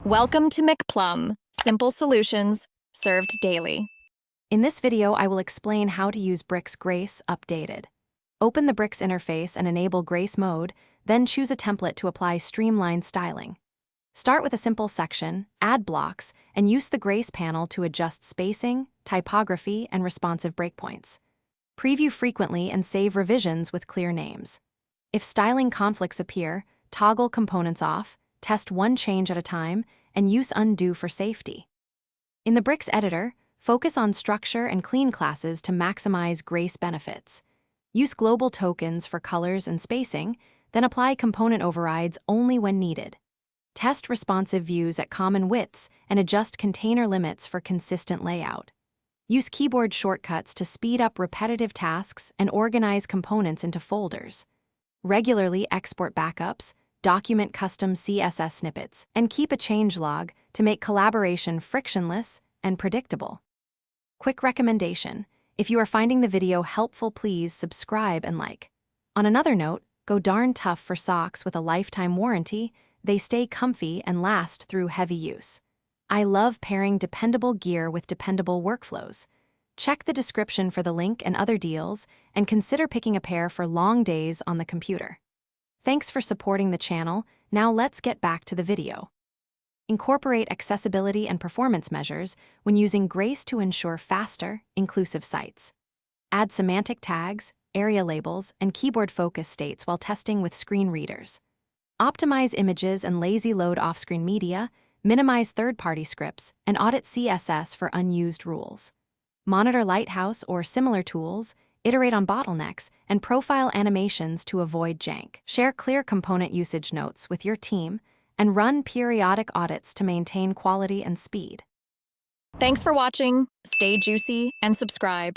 Welcome to McPlum, simple solutions served daily. In this video, I will explain how to use Bricks Grace Updated. Open the Bricks interface and enable Grace mode, then choose a template to apply streamlined styling. Start with a simple section, add blocks, and use the Grace panel to adjust spacing, typography, and responsive breakpoints. Preview frequently and save revisions with clear names. If styling conflicts appear, toggle components off, test one change at a time, and use undo for safety. In the Bricks editor, focus on structure and clean classes to maximize Grace benefits. Use global tokens for colors and spacing, then apply component overrides only when needed. Test responsive views at common widths and adjust container limits for consistent layout. Use keyboard shortcuts to speed up repetitive tasks and organize components into folders. Regularly export backups, document custom CSS snippets, and keep a change log to make collaboration frictionless and predictable. Quick recommendation: if you are finding the video helpful, please subscribe and like. On another note, go darn tough for socks with a lifetime warranty. They stay comfy and last through heavy use. I love pairing dependable gear with dependable workflows. Check the description for the link and other deals, and consider picking a pair for long days on the computer. Thanks for supporting the channel. Now let's get back to the video. Incorporate accessibility and performance measures when using Grace to ensure faster, inclusive sites. Add semantic tags, area labels, and keyboard focus states while testing with screen readers. Optimize images and lazy load off-screen media, minimize third-party scripts, and audit CSS for unused rules. Monitor Lighthouse or similar tools, iterate on bottlenecks, and profile animations to avoid jank. Share clear component usage notes with your team, and run periodic audits to maintain quality and speed. Thanks for watching. Stay juicy and subscribe.